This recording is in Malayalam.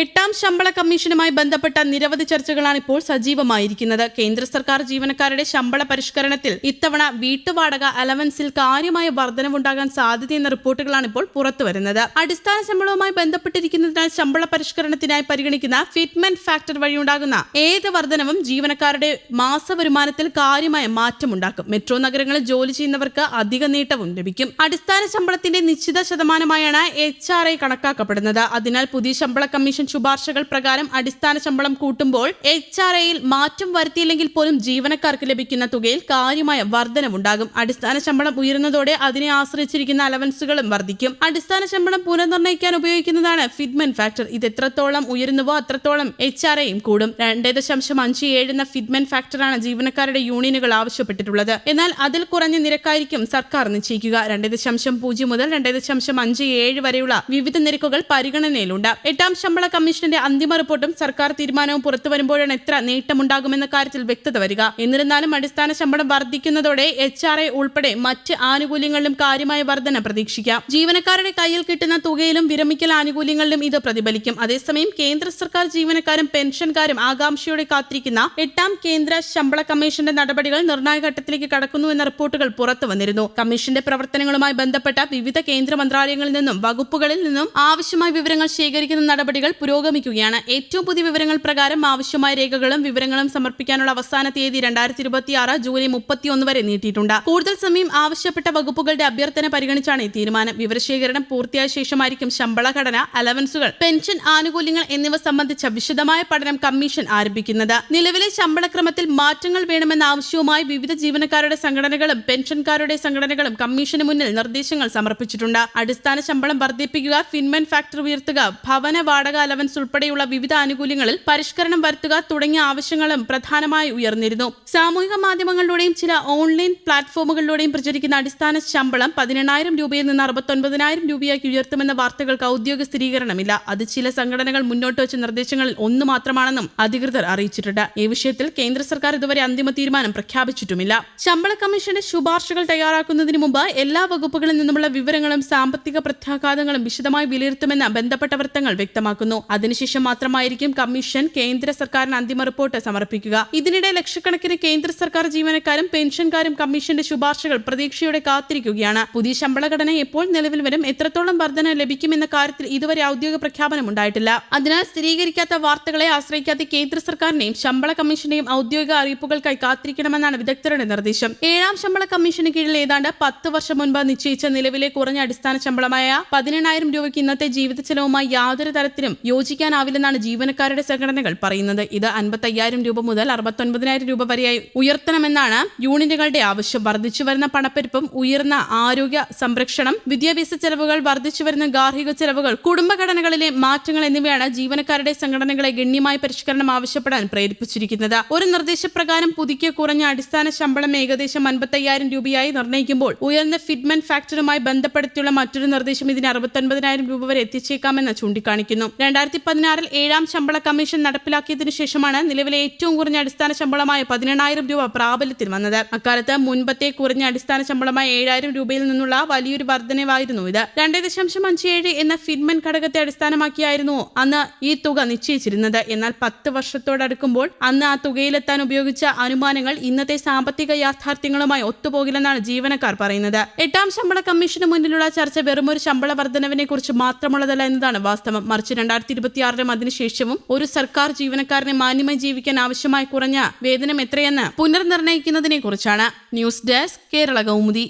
എട്ടാം ശമ്പള കമ്മീഷനുമായി ബന്ധപ്പെട്ട നിരവധി ചർച്ചകളാണ് ഇപ്പോൾ സജീവമായിരിക്കുന്നത്. കേന്ദ്ര സർക്കാർ ജീവനക്കാരുടെ ശമ്പള പരിഷ്കരണത്തിൽ ഇത്തവണ വീട്ടുവാടക അലവൻസിൽ കാര്യമായ വർധനവുണ്ടാകാൻ സാധ്യതയെന്ന റിപ്പോർട്ടുകളാണ് ഇപ്പോൾ പുറത്തുവരുന്നത്. അടിസ്ഥാന ശമ്പളവുമായി ബന്ധപ്പെട്ടിരിക്കുന്നതിനാൽ ശമ്പള പരിഷ്കരണത്തിനായി പരിഗണിക്കുന്ന ഫിറ്റ്മെന്റ് ഫാക്ടർ വഴിയുണ്ടാകുന്ന ഏത് വർധനവും ജീവനക്കാരുടെ മാസവരുമാനത്തിൽ കാര്യമായ മാറ്റമുണ്ടാക്കും. മെട്രോ നഗരങ്ങളിൽ ജോലി ചെയ്യുന്നവർക്ക് അധിക നീട്ടവും ലഭിക്കും. അടിസ്ഥാന ശമ്പളത്തിന്റെ നിശ്ചിത ശതമാനമായാണ് HRA കണക്കാക്കപ്പെടുന്നത്. അതിനാൽ പുതിയ ശമ്പള കമ്മീഷൻ ശുപാർശകൾ പ്രകാരം അടിസ്ഥാന ശമ്പളം കൂട്ടുമ്പോൾ HRAയിൽ മാറ്റം വരുത്തിയില്ലെങ്കിൽ പോലും ജീവനക്കാർക്ക് ലഭിക്കുന്ന തുകയിൽ കാര്യമായ വർധനവുണ്ടാകും. അടിസ്ഥാന ശമ്പളം ഉയരുന്നതോടെ അതിനെ ആശ്രയിച്ചിരിക്കുന്ന അലവൻസുകളും വർദ്ധിക്കും. അടിസ്ഥാന ശമ്പളം പുനർനിർണ്ണയിക്കാൻ ഉപയോഗിക്കുന്നതാണ് ഫിറ്റ്മെന്റ് ഫാക്ടർ. ഇത് എത്രത്തോളം ഉയരുന്നുവോ അത്രത്തോളം HRAയും കൂടും. 2.57 എന്ന ഫിറ്റ്മെന്റ് ഫാക്ടറാണ് ജീവനക്കാരുടെ യൂണിയനുകൾ ആവശ്യപ്പെട്ടിട്ടുള്ളത്. എന്നാൽ അതിൽ കുറഞ്ഞ നിരക്കായിരിക്കും സർക്കാർ നിശ്ചയിക്കുക. 2.0 മുതൽ 2.57 വരെയുള്ള വിവിധ നിരക്കുകൾ പരിഗണനയിലുണ്ട്. എട്ടാം ശമ്പള കമ്മീഷന്റെ അന്തിമ റിപ്പോർട്ടും സർക്കാർ തീരുമാനവും പുറത്തു വരുമ്പോഴാണ് എത്ര നേട്ടമുണ്ടാകുമെന്ന കാര്യത്തിൽ വ്യക്തത വരിക. എന്നിരുന്നാലും അടിസ്ഥാന ശമ്പളം വർദ്ധിക്കുന്നതോടെ HRA ഉൾപ്പെടെ മറ്റ് ആനുകൂല്യങ്ങളിലും കാര്യമായ വർധന പ്രതീക്ഷിക്കാം. ജീവനക്കാരുടെ കയ്യിൽ കിട്ടുന്ന തുകയിലും വിരമിക്കൽ ആനുകൂല്യങ്ങളിലും ഇത് പ്രതിഫലിക്കും. അതേസമയം കേന്ദ്ര സർക്കാർ ജീവനക്കാരും പെൻഷൻകാരും ആകാംക്ഷയോടെ കാത്തിരിക്കുന്ന എട്ടാം കേന്ദ്ര ശമ്പള കമ്മീഷന്റെ നടപടികൾ നിർണായക ഘട്ടത്തിലേക്ക് കടക്കുന്നു എന്ന റിപ്പോർട്ടുകൾ പുറത്തു വന്നിരുന്നു. കമ്മീഷന്റെ പ്രവർത്തനങ്ങളുമായി ബന്ധപ്പെട്ട വിവിധ കേന്ദ്ര മന്ത്രാലയങ്ങളിൽ നിന്നും വകുപ്പുകളിൽ നിന്നും ആവശ്യമായ വിവരങ്ങൾ ശേഖരിക്കുന്ന നടപടികൾ പുരോഗമിക്കുകയാണ്. ഏറ്റവും പുതിയ വിവരങ്ങൾ പ്രകാരം ആവശ്യമായ രേഖകളും വിവരങ്ങളും സമർപ്പിക്കാനുള്ള അവസാന തീയതി 2026 ജൂലൈ 31 വരെ നീട്ടിയിട്ടുണ്ട്. കൂടുതൽ സമയം ആവശ്യപ്പെട്ട വകുപ്പുകളുടെ അഭ്യർത്ഥന പരിഗണിച്ചാണ് ഈ തീരുമാനം. വിവരശേഖരണം പൂർത്തിയായ ശേഷമായിരിക്കും ശമ്പള ഘടന, അലവൻസുകൾ, പെൻഷൻ ആനുകൂല്യങ്ങൾ എന്നിവ സംബന്ധിച്ച വിശദമായ പഠനം കമ്മീഷൻ ആരംഭിക്കുന്നത്. നിലവിലെ ശമ്പളക്രമത്തിൽ മാറ്റങ്ങൾ വേണമെന്ന ആവശ്യവുമായി വിവിധ ജീവനക്കാരുടെ സംഘടനകളും പെൻഷൻകാരുടെ സംഘടനകളും കമ്മീഷന് മുന്നിൽ നിർദ്ദേശങ്ങൾ സമർപ്പിച്ചിട്ടുണ്ട്. അടിസ്ഥാന ശമ്പളം വർദ്ധിപ്പിക്കുക, ഫിറ്റ്മെന്റ് ഫാക്ടർ ഉയർത്തുക, ഭവന വാടക അലവൻസ് ഉൾപ്പെടെയുള്ള വിവിധ ആനുകൂല്യങ്ങളിൽ പരിഷ്കരണം വരുത്തുക തുടങ്ങിയ ആവശ്യങ്ങളും പ്രധാനമായി ഉയർന്നിരുന്നു. സാമൂഹിക മാധ്യമങ്ങളിലൂടെയും ചില ഓൺലൈൻ പ്ലാറ്റ്ഫോമുകളിലൂടെയും പ്രചരിക്കുന്ന അടിസ്ഥാന ശമ്പളം 18,000 രൂപയിൽ നിന്ന് 69,000 രൂപയാക്കി ഉയർത്തുമെന്ന വാർത്തകൾക്ക് ഔദ്യോഗിക സ്ഥിരീകരണമില്ല. അത് ചില സംഘടനകൾ മുന്നോട്ട് വെച്ച നിർദ്ദേശങ്ങളിൽ ഒന്ന് മാത്രമാണെന്നും അധികൃതർ അറിയിച്ചിട്ടുണ്ട്. ഈ വിഷയത്തിൽ കേന്ദ്ര സർക്കാർ ഇതുവരെ അന്തിമ തീരുമാനം പ്രഖ്യാപിച്ചിട്ടുമില്ല. ശമ്പള കമ്മീഷന്റെ ശുപാർശകൾ തയ്യാറാക്കുന്നതിന് മുമ്പ് എല്ലാ വകുപ്പുകളിൽ നിന്നുമുള്ള വിവരങ്ങളും സാമ്പത്തിക പ്രത്യാഘാതങ്ങളും വിശദമായി വിലയിരുത്തുമെന്ന് ബന്ധപ്പെട്ട വൃത്തങ്ങൾ വ്യക്തമാക്കുന്നു. അതിനുശേഷം മാത്രമായിരിക്കും കമ്മീഷൻ കേന്ദ്ര സർക്കാരിന് അന്തിമ റിപ്പോർട്ട് സമർപ്പിക്കുക. ഇതിനിടെ ലക്ഷക്കണക്കിന് കേന്ദ്ര സർക്കാർ ജീവനക്കാരും പെൻഷൻകാരും കമ്മീഷന്റെ ശുപാർശകൾ പ്രതീക്ഷയോടെ കാത്തിരിക്കുകയാണ്. പുതിയ ശമ്പള ഘടന എപ്പോൾ നിലവിൽ വരും, എത്രത്തോളം വർധന ലഭിക്കുമെന്ന കാര്യത്തിൽ ഇതുവരെ ഔദ്യോഗിക പ്രഖ്യാപനം ഉണ്ടായിട്ടില്ല. അതിനാൽ സ്ഥിരീകരിക്കാത്ത വാർത്തകളെ ആശ്രയിക്കാത്ത കേന്ദ്ര സർക്കാരിനെയും ശമ്പള കമ്മീഷന്റെയും ഔദ്യോഗിക അറിയിപ്പുകൾക്കായി കാത്തിരിക്കണമെന്നാണ് വിദഗ്ധരുടെ നിർദ്ദേശം. ഏഴാം ശമ്പള കമ്മീഷന് കീഴിൽ ഏതാണ്ട് 10 വർഷം മുൻപ് നിശ്ചയിച്ച നിലവിലെ കുറഞ്ഞ അടിസ്ഥാന ശമ്പളമായ 18,000 രൂപയ്ക്ക് ഇന്നത്തെ ജീവിത ചെലവുമായി യാതൊരു തരത്തിലും യോജിക്കാനാവില്ലെന്നാണ് ജീവനക്കാരുടെ സംഘടനകൾ പറയുന്നത്. ഇത് 55,000 രൂപ മുതൽ 69,000 രൂപ വരെയായി ഉയർത്തണമെന്നാണ് യൂണിയനുകളുടെ ആവശ്യം. വർദ്ധിച്ചുവരുന്ന പണപ്പെരുപ്പം, ഉയർന്ന ആരോഗ്യ സംരക്ഷണം, വിദ്യാഭ്യാസ ചെലവുകൾ, വർദ്ധിച്ചുവരുന്ന ഗാർഹിക ചെലവുകൾ, കുടുംബഘടനകളിലെ മാറ്റങ്ങൾ എന്നിവയാണ് ജീവനക്കാരുടെ സംഘടനകളെ ഗണ്യമായ പരിഷ്കരണം ആവശ്യപ്പെടാൻ പ്രേരിപ്പിച്ചിരിക്കുന്നത്. ഒരു നിർദ്ദേശപ്രകാരം പുതുക്കിയ കുറഞ്ഞ അടിസ്ഥാന ശമ്പളം ഏകദേശം 55,000 രൂപയായി നിർണ്ണയിക്കുമ്പോൾ ഉയർന്ന ഫിറ്റ്മെന്റ് ഫാക്ടറുമായി ബന്ധപ്പെടുത്തിയുള്ള മറ്റൊരു നിർദ്ദേശം ഇതിന് 69,000 രൂപ വരെ എത്തിച്ചേക്കാമെന്ന് ചൂണ്ടിക്കാണിക്കുന്നു. 2016 ഏഴാം ശമ്പള കമ്മീഷൻ നടപ്പിലാക്കിയതിനു ശേഷമാണ് നിലവിലെ ഏറ്റവും കുറഞ്ഞ അടിസ്ഥാന ശമ്പളമായ 18,000 രൂപ പ്രാബല്യത്തിൽ വന്നത്. അക്കാലത്ത് മുൻപത്തെ കുറഞ്ഞ അടിസ്ഥാന ശമ്പളമായ 7,000 രൂപയിൽ നിന്നുള്ള വലിയൊരു വർധനവായിരുന്നു ഇത്. 2.57 എന്ന ഫിറ്റ്മെന്റ് ഘടകത്തെ അടിസ്ഥാനമാക്കിയായിരുന്നു അന്ന് ഈ തുക നിശ്ചയിച്ചിരുന്നത്. എന്നാൽ 10 വർഷത്തോടടുക്കുമ്പോൾ അന്ന് ആ തുകയിലെത്താൻ ഉപയോഗിച്ച അനുമാനങ്ങൾ ഇന്നത്തെ സാമ്പത്തിക യാഥാർത്ഥ്യങ്ങളുമായി ഒത്തുപോകില്ലെന്നാണ് ജീവനക്കാർ പറയുന്നത്. എട്ടാം ശമ്പള കമ്മീഷന് മുന്നിലുള്ള ചർച്ച വെറുമൊരു ശമ്പള വർധനവിനെ കുറിച്ച് മാത്രമുള്ളതല്ല എന്നതാണ് വാസ്തവം. മറിച്ച് 2026 അതിനുശേഷവും ഒരു സർക്കാർ ജീവനക്കാരനെ മാന്യമായി ജീവിക്കാൻ ആവശ്യമായ കുറഞ്ഞ വേതനം എത്രയെന്ന് പുനർനിർണ്ണയിക്കുന്നതിനെ കുറിച്ചാണ്. News desk, Kerala Kaumudi.